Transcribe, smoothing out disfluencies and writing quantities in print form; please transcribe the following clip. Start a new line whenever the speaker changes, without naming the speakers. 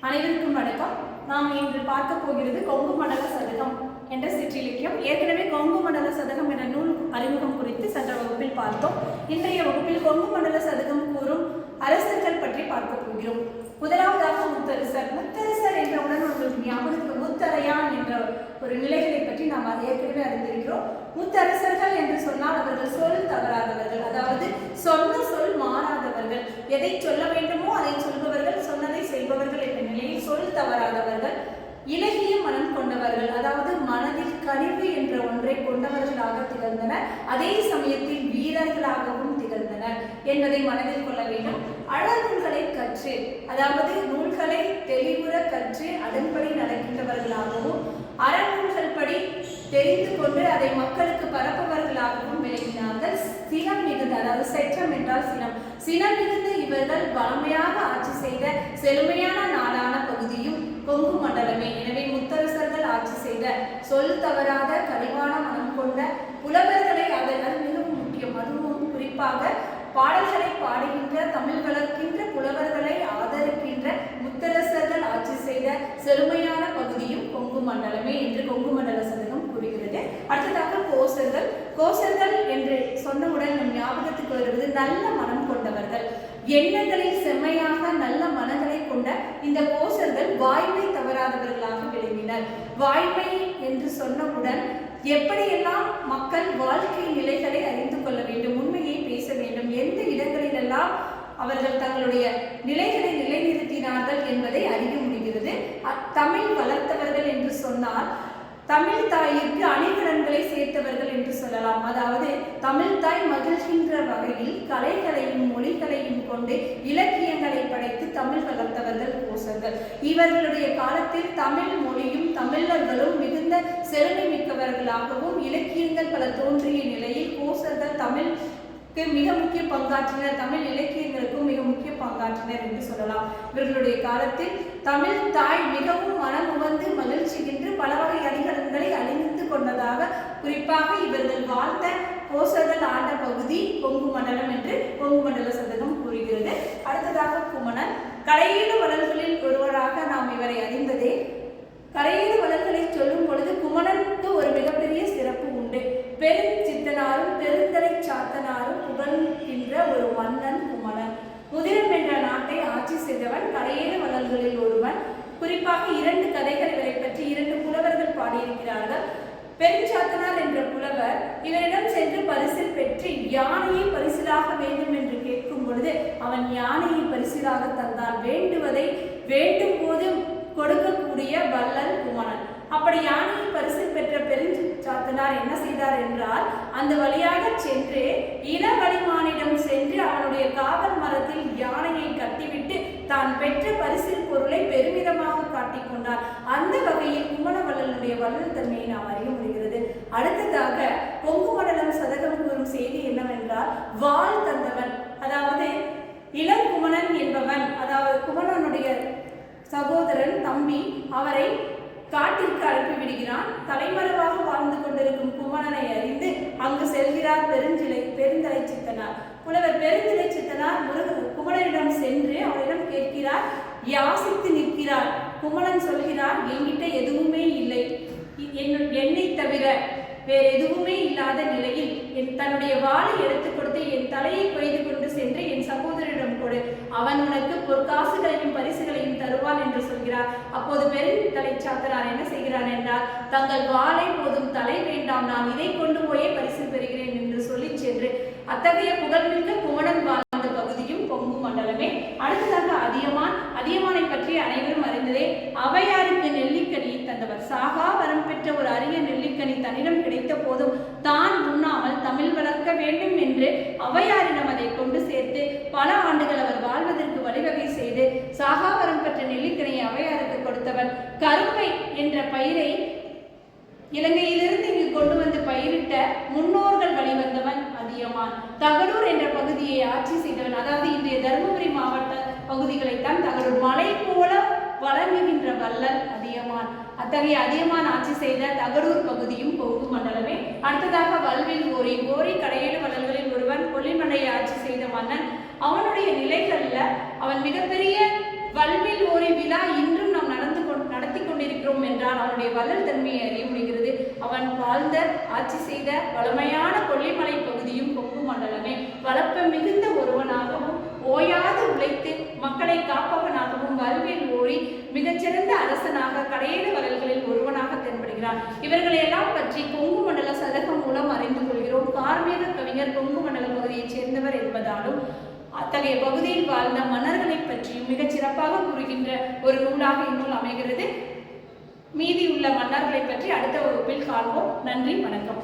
அனைவருக்கும் வணக்கம். நாம் இன்று பார்க்க போகிறது கொங்கு மண்டல சதகம் என்ற சிற்றிலக்கியம். ஏற்கனவே கொங்கு மண்டல சதகம் என்ற நூல் அறிமுகம் குறித்து சென்ற வகுப்பில் பார்த்தோம். இன்றைய வகுப்பில் கொங்கு மண்டல சதகம் கூறும் அரசர்கள் பற்றி பார்க்க போகிறோம். முதலாவதாக முத்தரசர். முத்தரசர் என்றவுடன் உங்களுக்கு ஞாபகத்துக்கு முத்தரையான் என்ற ஒரு நிலைகளை பற்றி நாம் ஏற்கனவே அறிந்திருக்கிறோம். முத்தரசர்கள் என்று சொன்னால் அவர்கள் சொல் தவறாதவர்கள், அதாவது சொன்ன சொல் மாறாதவர்கள், எதை சொல்ல வேண்டுமோ அதை சொல்பவர்கள், சொன்னதை செய்பவர்கள் என்ற நிலையில் சொல் தவறாதவர்கள், இலகிய மனம் கொண்டவர்கள், அதாவது மனதில் கனிவு என்ற ஒன்றை கொண்டவர்களாக திகழ்ந்தனர். அதே சமயத்தில் வீரர்களாகவும் திகழ்ந்தனர் என்பதை மனதில் கொள்ள வேண்டும். அழநூல்களை கற்று, அதாவது நூல்களை தெளிவுற கற்று அதன்படி நடக்கின்றவர்களாகவும், அறநூல்கள் படி தெரிந்து கொண்டு அதை மக்களுக்கு பரப்பவர்களாகவும் விளங்கினார்கள். சினம் மிகுந்த, அதாவது செற்றம் என்றால் சினம், சினம் மிகுந்த இவர்கள் வளமையாக ஆட்சி செய்த செழுமையான நாடான பகுதியும் கொங்கு மண்டலமே. எனவே முத்தரசர்கள் ஆட்சி செய்த சொல் தவறாத கனிவான மனம் கொண்ட புலவர்களை, அது மிகவும் முக்கியம். அதுவும் குறிப்பாக பாடல்களை பாடுகின்ற, தமிழ் வளர்க்கின்ற புலவர்களை ஆதரிக்கின்ற முத்தரசர்கள் ஆட்சி செய்த செழுமையான பகுதியும் கொங்கு மண்டலமே என்று கொங்கு மண்டல சதகம் கூறுகிறது. அடுத்ததாக கோசர்கள். கோசர்கள் என்று சொன்னவுடன் நம் ஞாபகத்துக்கு வருவது நல்ல மனம் கொண்டவர்கள், எண்ணங்களில் செம்மையாக நல்ல மனங்களை கொண்ட இந்த கோசர்கள் வாய்மை தவறாதவர்களாக விளங்கினர். வாய்மை என்று சொன்னவுடன் எப்படியெல்லாம் மக்கள் வாழ்க்கை நிலைகளை அறிந்து கொள்ள வேண்டும், உண்மையை பேச வேண்டும், எந்த இடங்களிலெல்லாம் அவர்கள் தங்களுடைய நிலைகளை நிலைநிறுத்தினார்கள் என்பதை அறிய முடிகிறது. தமிழ் வளர்த்தவர்கள் என்று சொன்னால் தமிழ் தாயிற்கு அணிகலன்களை சேர்த்தவர்கள் என்று சொல்லலாம். அதாவது தமிழ் தாய் மகிழ்கின்ற வகையில் கலைகளையும் மொழிகளையும் கொண்டு இலக்கியங்களை படைத்து தமிழ் வளர்த்தவர்கள் கோசர்கள். இவர்களுடைய காலத்தில் தமிழ் மொழியும் தமிழர்களும் மிகுந்த செழுமை மிக்கவர்களாகவும் இலக்கியங்கள் பல தோன்றிய நிலையில் கோசர்கள் தமிழ் மிக முக்கிய பங்காற்றினர், தமிழ் இலக்கியங்களுக்கும் மிக முக்கிய பங்காற்றினர் என்று சொல்லலாம். இவர்களுடைய காலத்தில் தமிழ் தாய் மிகவும் மனம் உவந்து மகிழ்ச்சிகின்று பல வகை அணிகலன்களை அணிந்து கொண்டதாக குறிப்பாக இவர்கள் வாழ்ந்த கோசர்கள் ஆண்ட பகுதி கொங்கு மண்டலம் என்று கொங்கு மண்டல சதகம் கூறுகிறது. அடுத்ததாக குமணன். கடையீடு வளர்களில் ஒருவராக நாம் இவரை அறிந்ததே. கரையீடு வளர்களை சொல்லும் பொழுது குமணனுக்கு ஒரு மிகப்பெரிய சிறப்பு உண்டு. பெருஞ்சித்தனாரும் பெருந்தலை சாத்தனாரும் புகழ்கின்ற ஒரு மன்னன் குமணன். முதிரம் என்ற நாட்டை ஆட்சி செய்தவன், கரையீடு வளர்களில் ஒருவன். குறிப்பாக 2 கதைகள் இவரை பற்றி 2 புலவர்கள் பாடியிருக்கிறார்கள். பெருஞ்சாத்தனார் என்ற புலவர் இவரிடம் சென்று பரிசில் பெற்று யானையை பரிசிலாக வேண்டும் என்று கேட்கும் பொழுது அவன் யானையை பரிசிலாக தந்தான். வேண்டுவதை வேண்டும் போது கொடுக்கக்கூடிய வள்ளல் குமணன். அப்படி யானையை பரிசில் பெற்ற பெருஞ்சாத்தனார் என்ன செய்தார் என்றால், அந்த வழியாக சென்று இளவழிமானிடம் சென்று அவனுடைய காவல் மரத்தில் யானையை கட்டிவிட்டு தான் பெற்ற பரிசில் பொருளை பெருமிதமாக காட்டிக்கொண்டார். அந்த வகையில் குமணவள்ளனுடைய வள்ளல் தன்மையை நாம் அறிய முடிகிறது. அடுத்ததாக கொங்கு மண்டலம் சதகம் கூறும் செய்தி என்னவென்றால், வாள் தந்தவன், அதாவது இளங்குமணன் என்பவன், அதாவது குமணனுடைய சகோதரன் தம்பி அவரை காட்டிற்கு அனுப்பிவிடுகிறான். தலைமறைவாக வாழ்ந்து கொண்டிருக்கும் குமணனை அறிந்து அங்கு செல்கிறார் பெருந்தலை சித்தனார். புலவர் பெருந்தலை சித்தனார் குமணனிடம் சென்று அவரிடம் கேட்கிறார், யாசித்து நிற்கிறார். குமணன் சொல்கிறார், என்கிட்ட எதுவுமே இல்லை, என்னை தவிர வேறு எதுவுமே இல்லாத நிலையில் தன்னுடைய வாளை எடுத்துக் கொடுத்து என் தலையை கொய்து கொண்டு சென்று என் சகோதரிடம் கொடு, அவன் உனக்கு பொற்காசுகளையும் பரிசுகளையும் தருவான் என்று சொல்கிறார். அப்போது பெருந்தலை சாத்தனார் என்ன செய்கிறான் என்றால், தங்கள் வாளை போதும், தலை வேண்டாம், நான் இதை கொண்டு போயே பரிசு பெறுகிறேன் என்று சொல்லி சென்று அத்தகைய புகழ்மிக்க குமணன் வாழ்ந்த பகுதியும் கொங்கு மண்டலமே. அடுத்ததாக அதியமான். அதியமானை பற்றி அனைவரும் அறிந்ததே. அவையாருக்கு நெல்லிக்கனியை தந்தவர். சாகா வரம் பெற்ற ஒரு அரிய நெல்லிக்கனி தன்னிடம் கிடைத்த போதும் தான் உண்ணாமல் தமிழ் வளர்க்க வேண்டும் என்று அவையாரிடம் அதை கொண்டு சேர்த்து பல ஆண்டுகள் அவர் வாழ்வதற்கு வழிவகை செய்து சாகாவரம் பெற்ற நெல்லிக்கனியை அவையாருக்கு கொடுத்தவர். கரும்பை என்ற பயிரை இலங்கையிலிருந்து இங்கு கொண்டு வந்து பயிரிட்ட முன்னோர்கள் வழிவந்தவன் அதியமான். தகடூர் என்ற பகுதியை ஆட்சி செய்தவன், அதாவது இன்றைய தருமபுரி மாவட்ட பகுதிகளைத்தான் தகடூர் மலை போல வளர்கின்ற வள்ளல் அதியமான். அத்தகைய அதியமான் ஆட்சி செய்த தகடூர் பகுதியும் கொங்கு மண்டலமே. அடுத்ததாக வல்வில் கோரி. கோரி கடையேடு வள்ளல்களில் ஒருவன், கொல்லிமலையை ஆட்சி செய்த மன்னன். அவனுடைய நிலைகள்ல அவன் மிகப்பெரிய வல்வில் ஓரி விழா இன்றும் நாம் நடத்தி கொண்டிருக்கிறோம் என்றால் அவனுடைய வள்ளல் தன்மையை அறிய முடிகிறது. அவன் வாழ்ந்த ஆட்சி செய்த வளமையான கொல்லிமலை பகுதியும் கொங்கு மண்டலமே. வளப்ப மிகுந்த ஒருவனாகவும் ஓயாது உழைத்து மக்களை காப்பவனாகவும் வல்வில் ஓரி மிகச்சிறந்த அரசனாக கடையேழு வள்ளல்களில் ஒருவனாக தென்படுகிறான். இவர்களை எல்லாம் பற்றி கொங்கு மண்டல சதகம் மூலம் அறிந்து கொள்கிறோம். கார்மேக கவிஞர் கொங்கு மண்டல பகுதியைச் சேர்ந்தவர் என்பதாலும் அத்தகைய பகுதியில் வாழ்ந்த மன்னர்களை பற்றியும் மிகச் சிறப்பாக கூறுகின்ற ஒரு நூலாக இந்நூல் அமைகிறது. மீதி உள்ள மன்னர்களை பற்றி அடுத்த வகுப்பில் காண்போம். நன்றி, வணக்கம்.